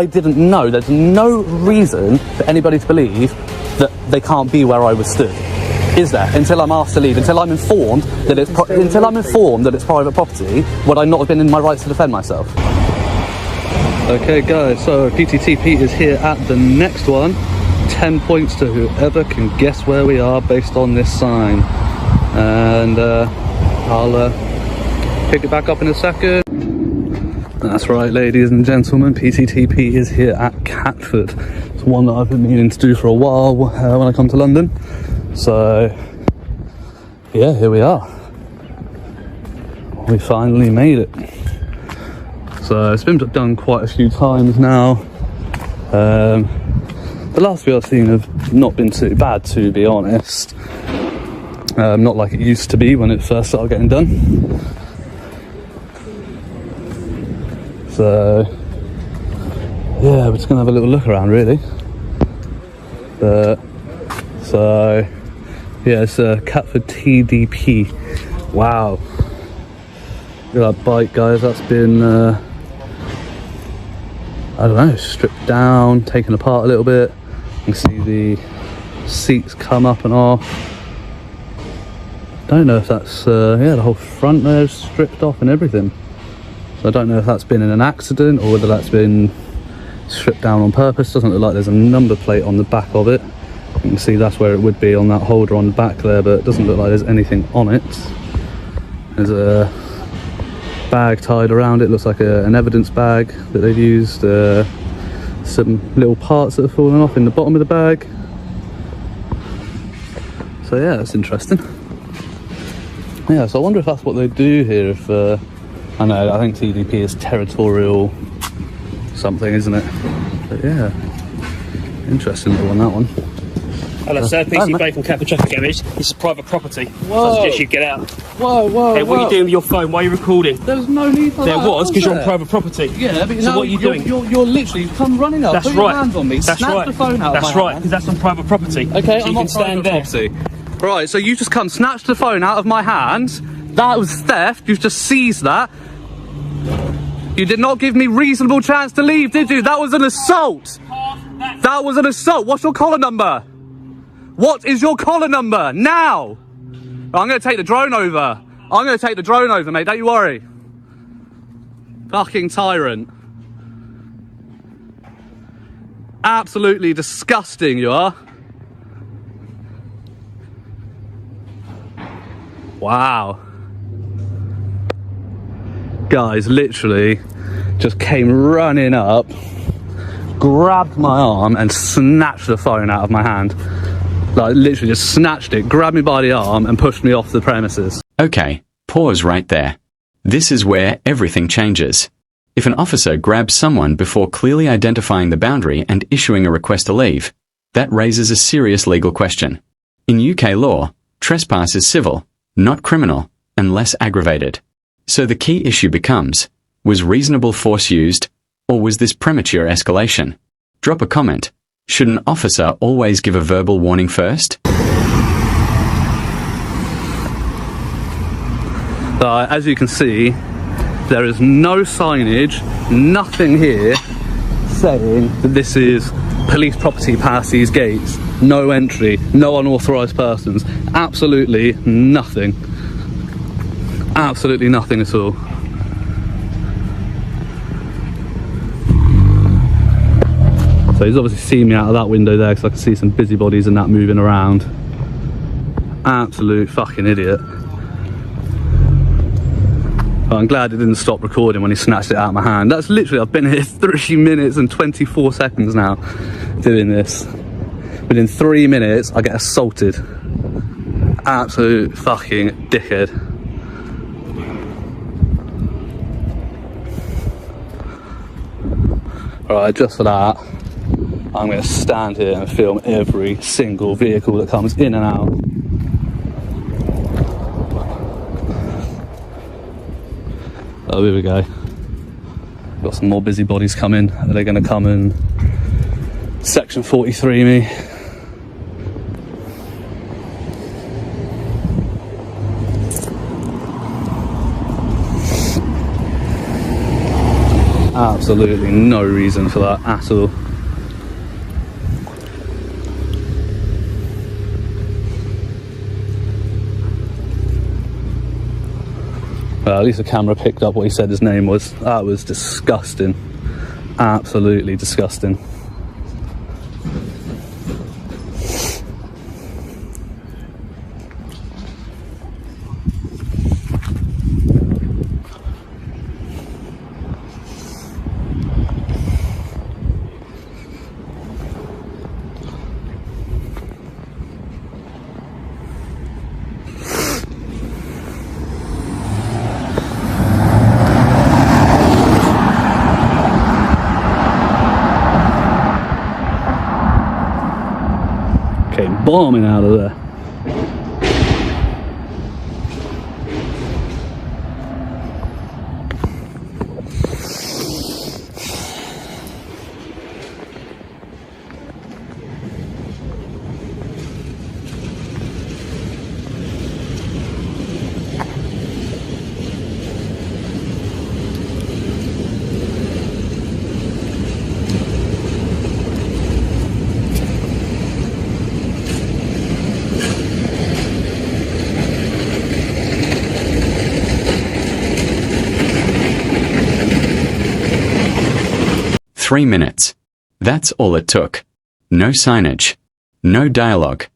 I didn't know. There's no reason for anybody to believe that they can't be where I was stood. Is there? Until I'm asked to leave, until I'm informed that it's private property, would I not have been in my rights to defend myself? Okay, guys. So PTTP is here at the next one. 10 points to whoever can guess where we are based on this sign, and I'll pick it back up in a second. That's right, ladies and gentlemen, PTTP is here at Catford. It's one that I've been meaning to do for a while when I come to London. So yeah, here we are. We finally made it. So it's been done quite a few times now. The last few I've seen have not been too bad, to be honest. Not like it used to be when it first started getting done. So yeah, we're just gonna have a little look around, really. So yeah, it's Catford TDP. Wow, look at that bike, guys. That's been I don't know, stripped down, taken apart a little bit. You can see the seats come up and off. Don't know if that's yeah, the whole front there is stripped off and everything. So I don't know if that's been in an accident or whether that's been stripped down on purpose. Doesn't look like there's a number plate on the back of it. You can see that's where it would be, on that holder on the back there, but it doesn't look like there's anything on it. There's a bag tied around it, looks like an evidence bag that they've used. Some little parts that have fallen off in the bottom of the bag. So yeah, that's interesting. Yeah, so I wonder if that's what they do here. If I know, I think TDP is territorial something, isn't it? But yeah, interesting little one, that one. Hello, sir. PC Bay from Catford Traffic Garage. This is private property. Whoa. So I suggest you get out. Whoa. Hey, what are you doing with your phone? Why are you recording? There's no need for that. There was, because you're on private property. Yeah, but so what are you doing? You're literally come running up, that's put right. your hands on me, that's snap right. the phone out that's of my right, hand. because that's on private property. Okay, so I'm you on can stand private there. property. Right, so you just come snatched the phone out of my hands. That was theft. You've just seized that. You did not give me reasonable chance to leave, did you? That was an assault. That was an assault. What's your collar number? What is your collar number? Now! I'm going to take the drone over. I'm going to take the drone over, mate. Don't you worry. Fucking tyrant. Absolutely disgusting, you are. Wow. Guys, literally just came running up, grabbed my arm and snatched the phone out of my hand. Like, literally just snatched it, grabbed me by the arm and pushed me off the premises. Okay, pause right there. This is where everything changes. If an officer grabs someone before clearly identifying the boundary and issuing a request to leave, that raises a serious legal question. In UK law, trespass is civil, not criminal, and less aggravated. So the key issue becomes, was reasonable force used, or was this premature escalation? Drop a comment. Should an officer always give a verbal warning first? As you can see, there is no signage, nothing here saying that this is police property past these gates. No entry, no unauthorised persons. Absolutely nothing. Absolutely nothing at all. So he's obviously seen me out of that window there, because I can see some busybodies and that moving around. Absolute fucking idiot. But I'm glad it didn't stop recording when he snatched it out of my hand. That's literally, I've been here 3 minutes and 24 seconds now doing this. Within 3 minutes, I get assaulted. Absolute fucking dickhead. Alright, just for that, I'm going to stand here and film every single vehicle that comes in and out. Oh, here we go. Got some more busybodies coming. Are they going to come and section 43 me? absolutely no reason for that at all. At least the camera picked up what he said his name was. That was disgusting. Absolutely disgusting. Came bombing out of there. "3 minutes. That's all it took. No signage. No dialogue.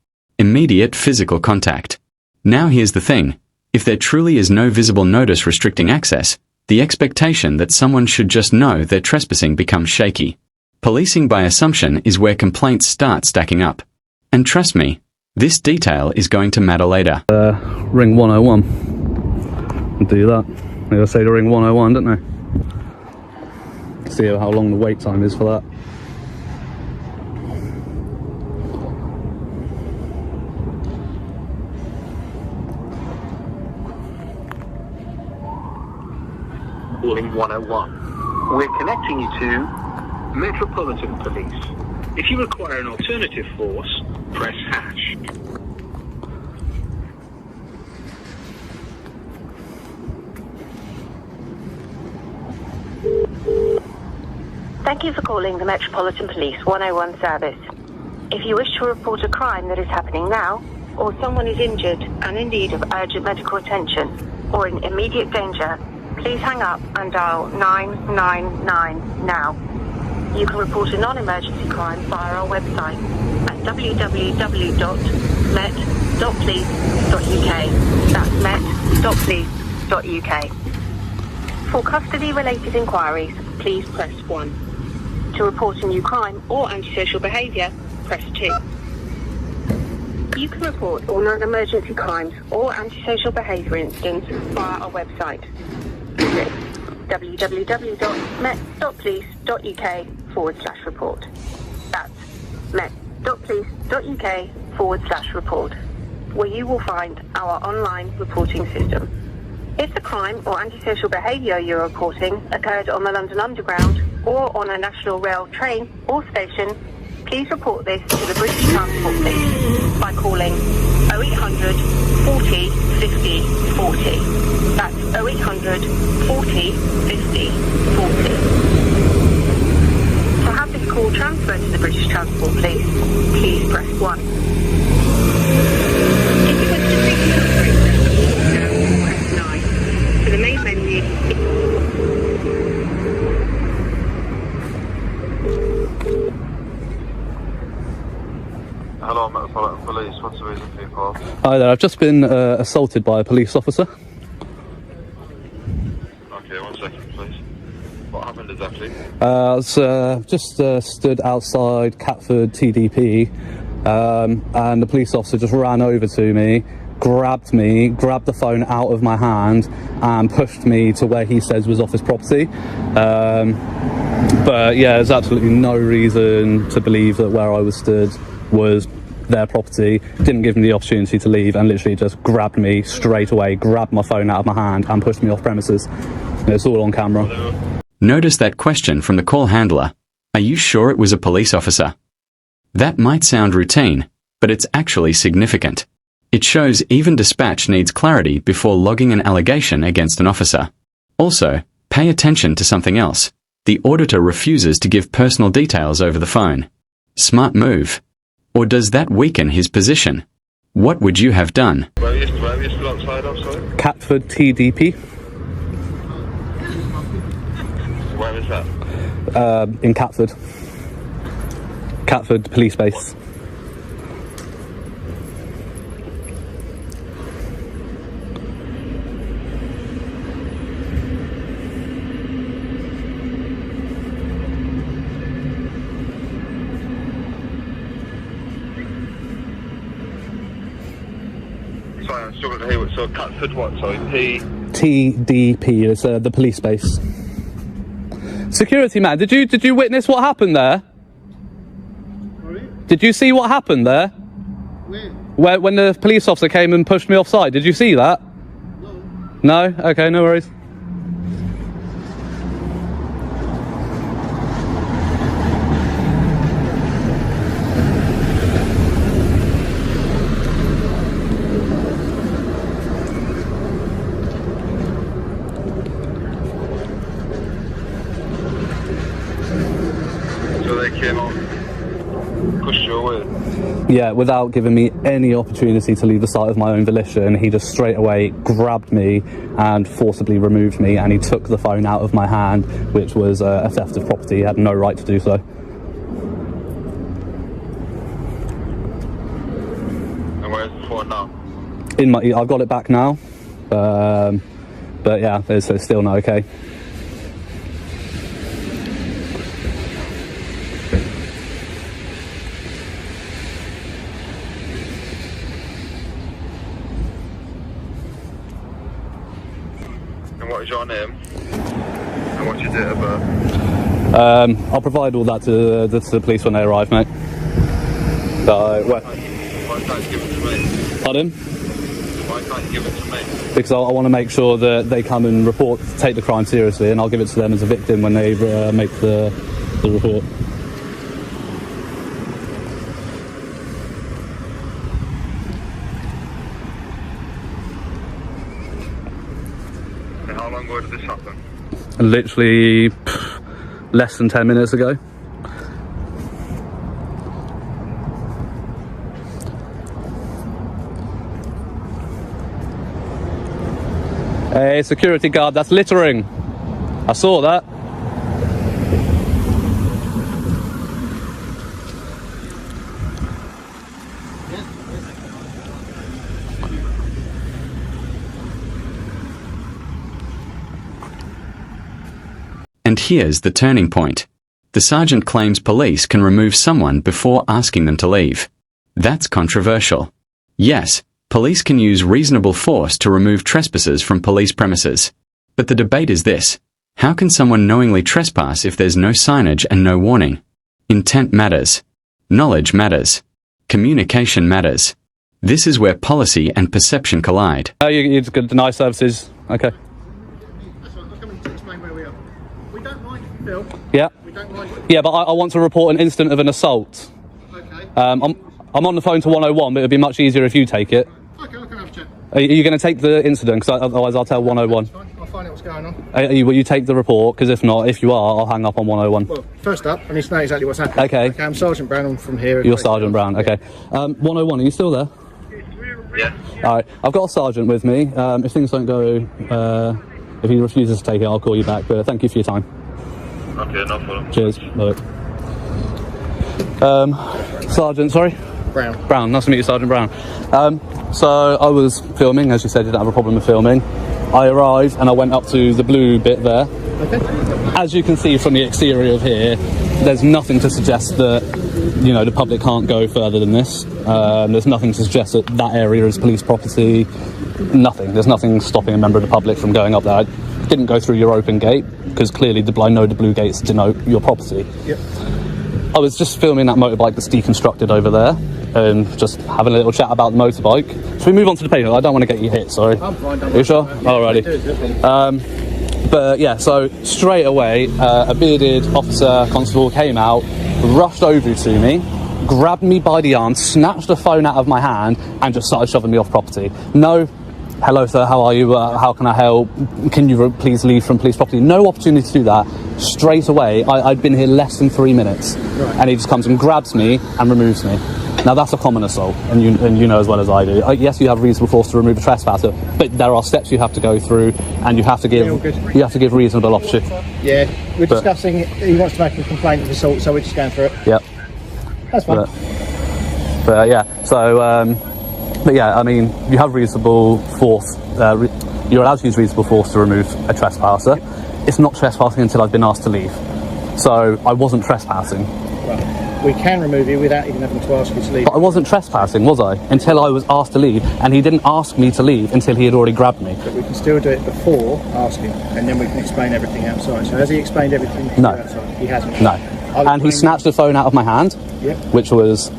Immediate physical contact. Now here's the thing. If there truly is no visible notice restricting access, the expectation that someone should just know they're trespassing becomes shaky. Policing by assumption is where complaints start stacking up. And trust me, this detail is going to matter later." Ring 101. Do that. They'll say to ring 101, don't they? See how long the wait time is for that. Calling 101. We're connecting you to Metropolitan Police. If you require an alternative force, press hash. Thank you for calling the Metropolitan Police 101 service. If you wish to report a crime that is happening now, or someone is injured and in need of urgent medical attention, or in immediate danger, please hang up and dial 999 now. You can report a non-emergency crime via our website at www.met.police.uk. That's met.police.uk. For custody-related inquiries, please press 1. To report a new crime or antisocial behaviour, press 2. You can report all non-emergency crimes or antisocial behaviour incidents via our website. Visit www.met.police.uk/report. That's met.police.uk/report, where you will find our online reporting system. If the crime or antisocial behaviour you're reporting occurred on the London Underground or on a National Rail train or station, please report this to the British Transport Police by calling 0800 40 50 40. That's 0800 40 50 40. To have this call transferred to the British Transport Police, please press 1. If you wish to speak to an operator, press 9. For the main menu, Hello, Metropolitan Police. What's the reason for your call? Hi there, I've just been assaulted by a police officer. Okay, 1 second, please. What happened exactly? I was just stood outside Catford TDP, and the police officer just ran over to me, grabbed the phone out of my hand, and pushed me to where he says was office property. But yeah, there's absolutely no reason to believe that where I was stood was their property. Didn't give me the opportunity to leave, and literally just grabbed me straight away, grabbed my phone out of my hand and pushed me off premises. It's all on camera. Notice that question from the call handler. Are you sure it was a police officer? That might sound routine, but it's actually significant. It shows even dispatch needs clarity before logging an allegation against an officer. Also, pay attention to something else. The auditor refuses to give personal details over the phone. Smart move. Or does that weaken his position? What would you have done? Where are you still outside of, sorry? Catford TDP. Where is that? In Catford. Catford Police Base. Sorry, I'm struggling to hear what. So Catford what? Sorry, TDP is the police base. Security man, did you witness what happened there? Sorry? Did you see what happened there? Where? When the police officer came and pushed me offside, did you see that? No. No? Okay, no worries. So they came on, pushed you away. Yeah, without giving me any opportunity to leave the site of my own volition, he just straight away grabbed me and forcibly removed me, and he took the phone out of my hand, which was a theft of property. He had no right to do so. And where's the phone now? I've got it back now, but yeah, it's still not okay. And what is your name? And what's your date of birth? I'll provide all that to the police when they arrive, mate. Why can't you give it to me? Pardon? Why can't you give it to me? Because I want to make sure that they come and take the crime seriously, and I'll give it to them as a victim when they make the report. And how long ago did this happen? Literally less than 10 minutes ago. Hey, security guard, that's littering. I saw that. And here's the turning point. The sergeant claims police can remove someone before asking them to leave. That's controversial. Yes, police can use reasonable force to remove trespassers from police premises. But the debate is this: how can someone knowingly trespass if there's no signage and no warning? Intent matters. Knowledge matters. Communication matters. This is where policy and perception collide. Oh, you're going to deny services? Okay. That's right, I'll come and explain where we are. We don't mind if you film. Yeah. We don't mind. Yeah, but I want to report an incident of an assault. Okay. I'm on the phone to 101, but it'd be much easier if you take it. Okay, I can have a chat. Are you going to take the incident? Because otherwise I'll tell 101. Fine. I'll find out what's going on. Will you take the report? Because if not, if you are, I'll hang up on 101. Well, first up, I need to know exactly what's happening. Okay. I'm Sergeant Brown. I'm from here. You're Sergeant Brown, okay. 101, are you still there? Yeah. Alright, I've got a sergeant with me. If things don't go, if he refuses to take it, I'll call you back. But thank you for your time. Okay, no problem. Cheers. Bye. Sergeant, sorry? Brown. Nice to meet you, Sergeant Brown. So I was filming, as you said, you didn't have a problem with filming. I arrived and I went up to the blue bit there. Okay. As you can see from the exterior of here, there's nothing to suggest that, you know, the public can't go further than this. There's nothing to suggest that that area is police property. Nothing. There's nothing stopping a member of the public from going up there. I didn't go through your open gate because clearly I know the blue gates denote your property. Yep. I was just filming that motorbike that's deconstructed over there and just having a little chat about the motorbike. Should we move on to the pavement? I don't want to get you hit, sorry. I'm fine. Are you sure? Alrighty. But yeah, so straight away, a bearded officer constable came out, rushed over to me, grabbed me by the arm, snatched the phone out of my hand, and just started shoving me off property. No hello sir, how are you? How can I help? Can you please leave from police property? No opportunity to do that. Straight away, I'd been here less than 3 minutes, and he just comes and grabs me and removes me. Now that's a common assault, and you know as well as I do. Yes, you have reasonable force to remove a trespasser, but there are steps you have to go through, and you have to give reasonable opportunity. Yeah, we're discussing. He wants to make a complaint of assault, so we're just going through it. Yep. That's fine. But yeah, so but yeah, I mean, you have reasonable force. You're allowed to use reasonable force to remove a trespasser. It's not trespassing until I've been asked to leave. So I wasn't trespassing. Right. We can remove you without even having to ask you to leave. But I wasn't trespassing, was I? Until I was asked to leave, and he didn't ask me to leave until he had already grabbed me. But we can still do it before asking, and then we can explain everything outside. So has he explained everything to you outside? He hasn't. No. And he snatched the phone out of my hand, which was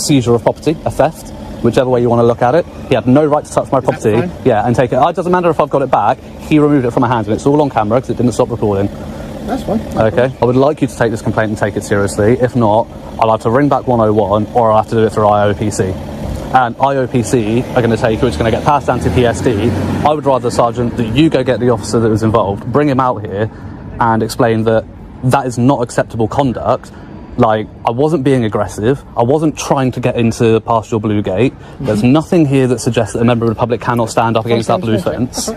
seizure of property, a theft, whichever way you want to look at it. He had no right to touch my property, and take it. It doesn't matter if I've got it back. He removed it from my hand, and it's all on camera because it didn't stop recording. That's fine. Okay. I would like you to take this complaint and take it seriously. If not, I'll have to ring back 101, or I'll have to do it through IOPC. And IOPC are going to take you, it's going to get passed down to PSD. I would rather, Sergeant, that you go get the officer that was involved, bring him out here, and explain that that is not acceptable conduct. Like, I wasn't being aggressive. I wasn't trying to get into past your blue gate. There's nothing here that suggests that a member of the public cannot stand up against that blue fence.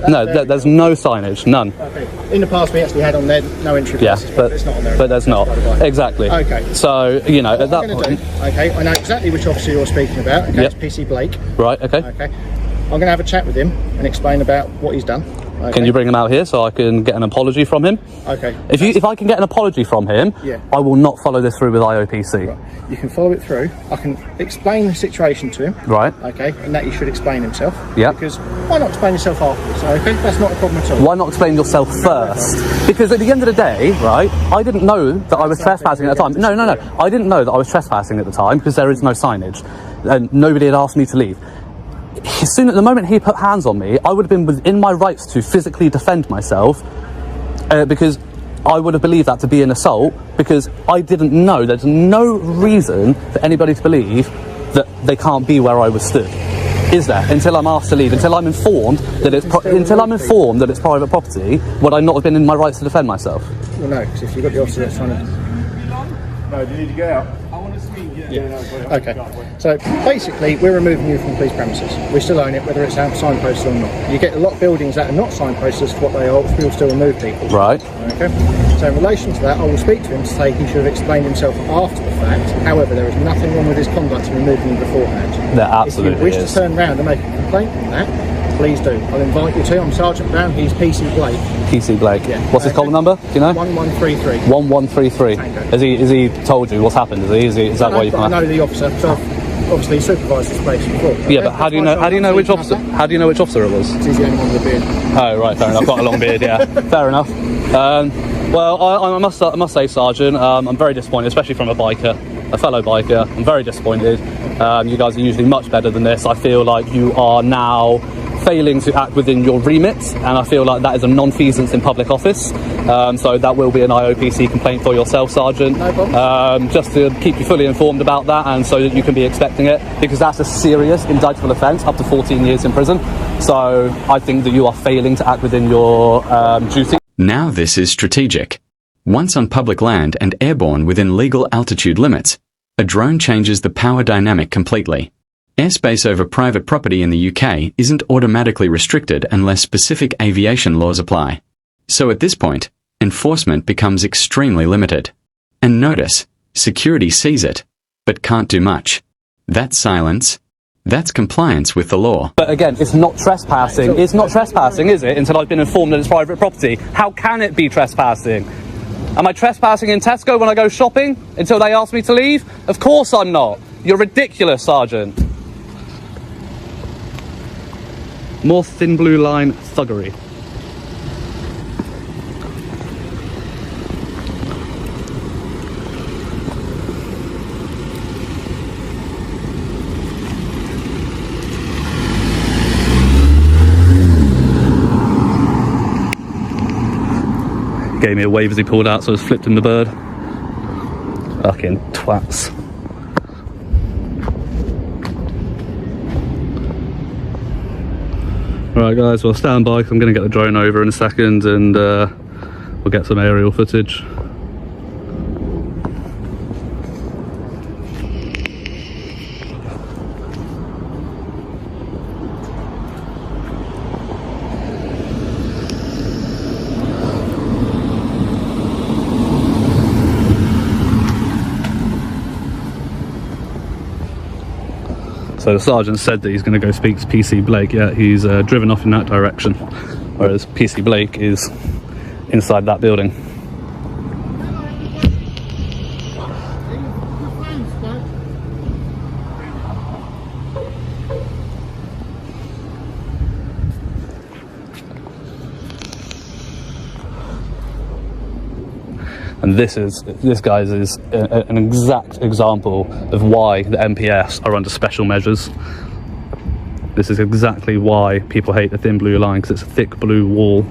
No, there's no signage, none. Okay. In the past, we actually had on there no entry passes, but it's not on there. But there's not. Exactly. Okay. So, you know, at that point... Okay, I know exactly which officer you're speaking about. Okay, it's PC Blake. Right, okay. Okay. I'm going to have a chat with him and explain about what he's done. Okay. Can you bring him out here so I can get an apology from him? Okay. If I can get an apology from him, I will not follow this through with IOPC. Right. You can follow it through. I can explain the situation to him. Right. Okay, and that he should explain himself. Yeah. Because why not explain yourself afterwards? Okay, that's not a problem at all. Why not explain yourself first? Because at the end of the day, right, I didn't know that I was trespassing at the time. No. I didn't know that I was trespassing at the time because there is no signage. And nobody had asked me to leave. The moment he put hands on me, I would have been within my rights to physically defend myself because I would have believed that to be an assault because I didn't know. There's no reason for anybody to believe that they can't be where I was stood. Is there? Until I'm asked to leave, until I'm informed that it's private property, would I not have been in my rights to defend myself? Well, no, because if you've got the officer that's trying to... No, do you need to get out? Okay, so basically we're removing you from police premises. We still own it, whether it's signposted or not. You get a lot of buildings that are not signposted for what they are, we'll still remove people. Right. Okay, so in relation to that, I will speak to him to say he should have explained himself after the fact. However, there is nothing wrong with his conduct in removing you beforehand. There absolutely is. If you wish to turn around and make a complaint on that, please do. I'll invite you to. I'm Sergeant Brown, he's PC Blake. PC Blake. Yeah. What's his column number? Do you know? 1133. 1133. Has he told you what's happened? Is that why you can't? I know the officer, so I've obviously supervised this place before. Yeah, but how do you know which officer? How do you know which officer it was? He's the only one with a beard. Oh right, fair enough. Got a long beard, yeah. Fair enough. Well, I must say, Sergeant, I'm very disappointed, especially from a fellow biker. I'm very disappointed. You guys are usually much better than this. I feel like you are now failing to act within your remit, and I feel like that is a non-feasance in public office. So that will be an IOPC complaint for yourself, Sergeant. No problem. Just to keep you fully informed about that, and so that you can be expecting it, because that's a serious indictable offence, up to 14 years in prison. So I think that you are failing to act within your duty. Now this is strategic. Once on public land and airborne within legal altitude limits, a drone changes the power dynamic completely. Airspace over private property in the UK isn't automatically restricted unless specific aviation laws apply. So at this point, enforcement becomes extremely limited. And notice, security sees it, but can't do much. That's silence. That's compliance with the law. But again, it's not trespassing. It's not trespassing, is it? Until I've been informed that it's private property. How can it be trespassing? Am I trespassing in Tesco when I go shopping until they ask me to leave? Of course I'm not. You're ridiculous, Sergeant. More thin blue line thuggery. Gave me a wave as he pulled out, so I was flipped in the bird. Fucking twats. Alright guys, well stand by, 'cause I'm going to get the drone over in a second and we'll get some aerial footage. So the sergeant said that he's going to go speak to PC Blake, yeah, he's driven off in that direction, whereas PC Blake is inside that building. And this guys is an exact example of why the MPS are under special measures. This is exactly why people hate the thin blue line, because it's a thick blue wall.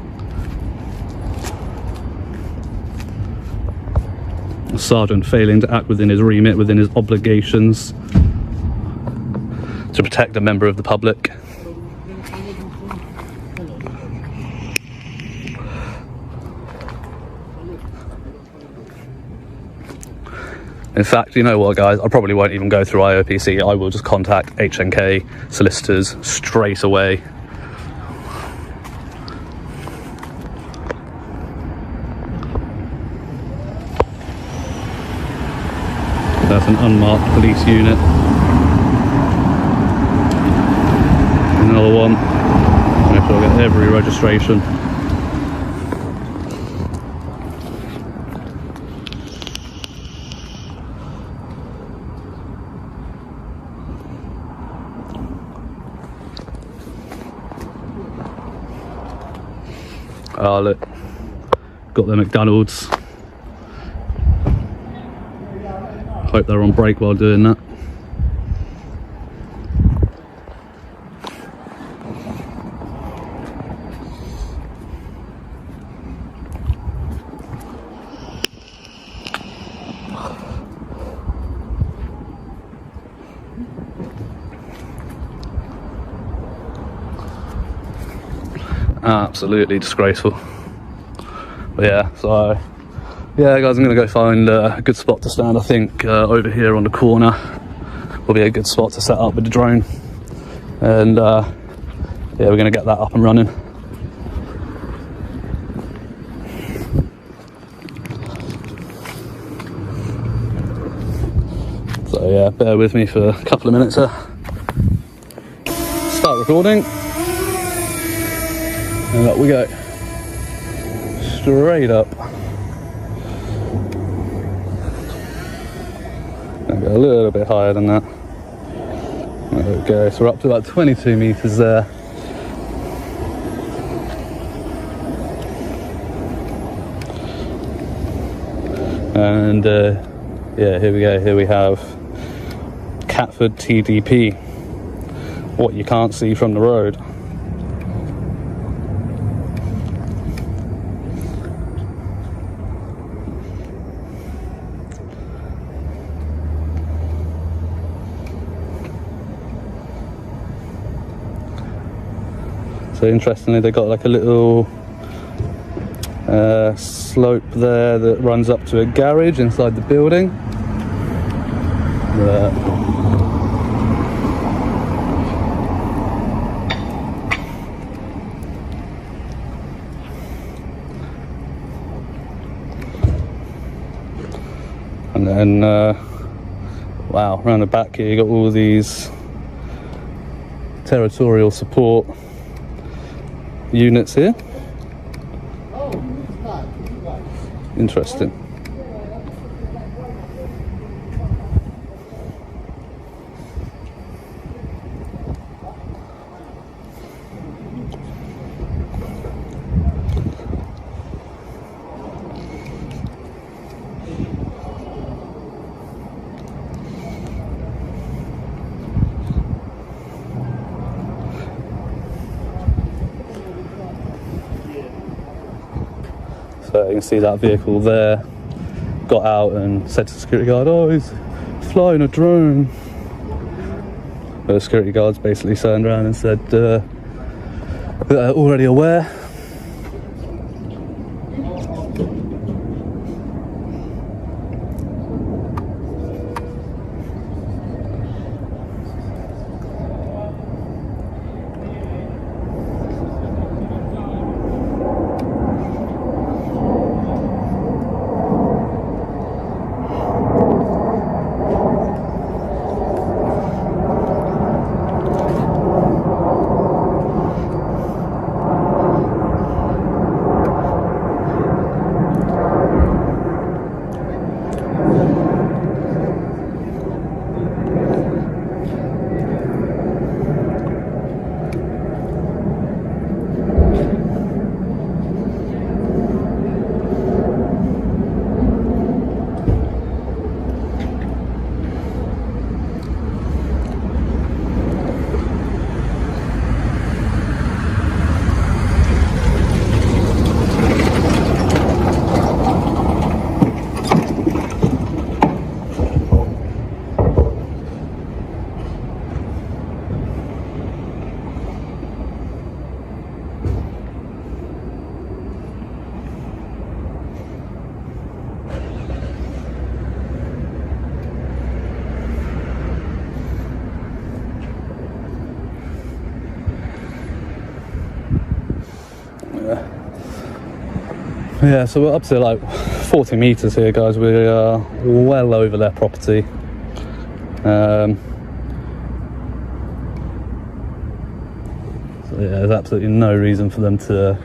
The sergeant failing to act within his remit, within his obligations to protect a member of the public. In fact, you know what guys, I probably won't even go through IOPC, I will just contact HNK solicitors straight away. That's an unmarked police unit. Another one. Make sure I get every registration. Oh look, got the McDonald's. Hope they're on break while doing that. Absolutely disgraceful. But yeah, so yeah guys, I'm gonna go find a good spot to stand. I think over here on the corner will be a good spot to set up with the drone, and yeah, we're gonna get that up and running. So yeah, bear with me for a couple of minutes here. Start recording. And up we go. Straight up. I'll go a little bit higher than that. There we go. So we're up to about 22 meters there. And yeah, here we go. Here we have Catford TDP. What you can't see from the road. So interestingly, they got like a little slope there that runs up to a garage inside the building. There. And then, wow, around the back here you got all these territorial support units here. Interesting. So you can see that vehicle there got out and said to the security guard, oh, he's flying a drone. But the security guards basically turned around and said, that are already aware. Yeah, so we're up to like 40 metres here, guys. We are well over their property. So yeah, there's absolutely no reason for them to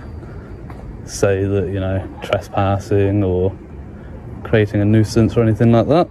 say that, you know, trespassing or creating a nuisance or anything like that.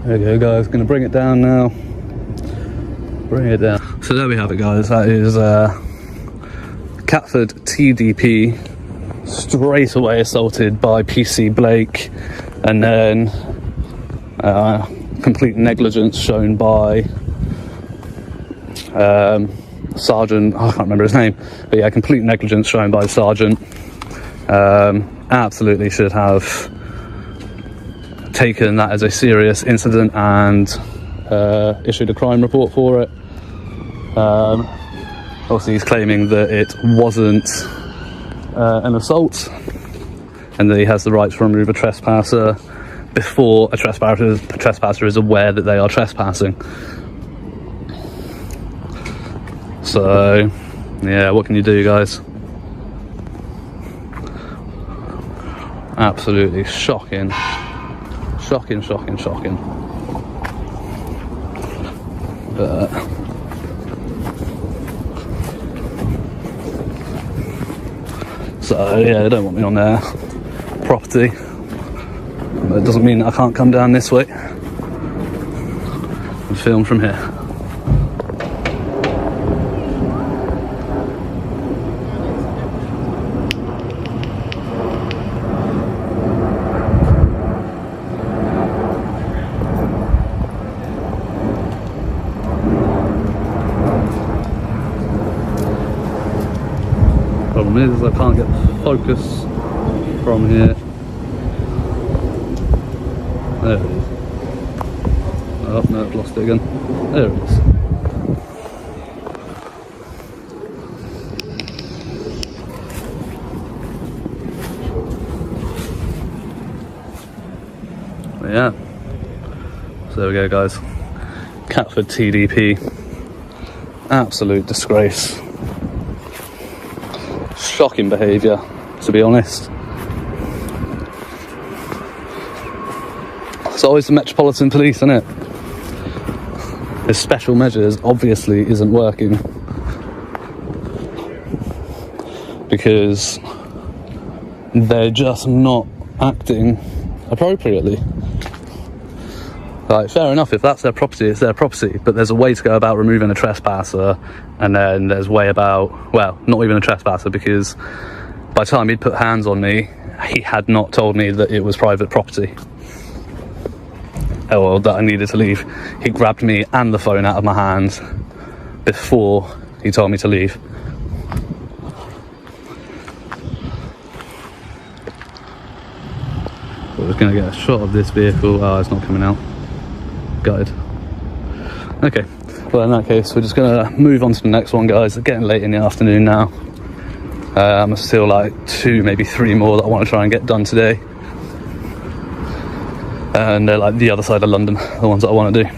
There we go, guys. Gonna bring it down now. Bring it down. So there we have it, guys. That is Catford TDP straight away assaulted by PC Blake, and then complete negligence shown by Sergeant. I can't remember his name, but yeah, complete negligence shown by Sergeant. Absolutely should have taken that as a serious incident and issued a crime report for it. Obviously he's claiming that it wasn't an assault and that he has the right to remove a trespasser before a trespasser is aware that they are trespassing. So yeah, what can you do, guys? Absolutely shocking. Shocking. But so yeah, they don't want me on their property, but it doesn't mean that I can't come down this way and film from here. problem is I can't get focus from here. There it is. Oh no, I've lost it again. There it is. Yeah. So there we go, guys. Catford TDP. Absolute disgrace. Shocking behaviour, to be honest. It's always the Metropolitan Police, isn't it? His special measures obviously isn't working. Because they're just not acting appropriately. Like, fair enough, if that's their property, it's their property, but there's a way to go about removing a trespasser, and then there's a way about, well, not even a trespasser, because by the time he'd put hands on me, he had not told me that it was private property, or that I needed to leave. He grabbed me and the phone out of my hands before he told me to leave. We're just going to get a shot of this vehicle. Oh, it's not coming out. Gutted. Okay, well in that case we're just going to move on to the next one, guys. It's getting late in the afternoon now. I'm still like 2, maybe 3 more that I want to try and get done today, and they're like the other side of London, the ones that I want to do.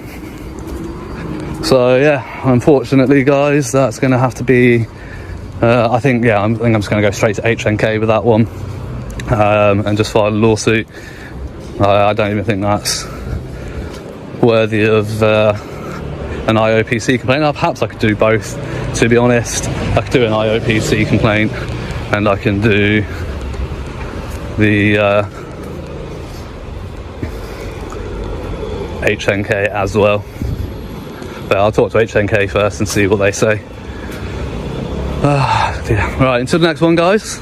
So yeah, unfortunately guys, that's going to have to be I think I'm just going to go straight to HNK with that one, and just file a lawsuit. I don't even think that's worthy of an IOPC complaint. Perhaps I could do both, to be honest. I could do an IOPC complaint, and I can do the HNK as well. But I'll talk to HNK first and see what they say. Right, until the next one, guys.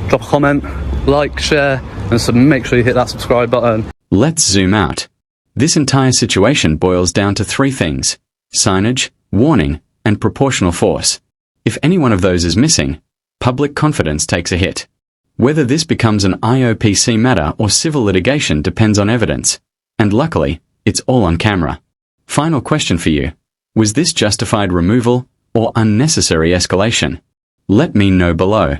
Drop a comment, like, share, and so make sure you hit that subscribe button. Let's zoom out. This entire situation boils down to 3 things: signage, warning, and proportional force. If any one of those is missing, public confidence takes a hit. Whether this becomes an IOPC matter or civil litigation depends on evidence, and luckily, it's all on camera. Final question for you: was this justified removal or unnecessary escalation? Let me know below.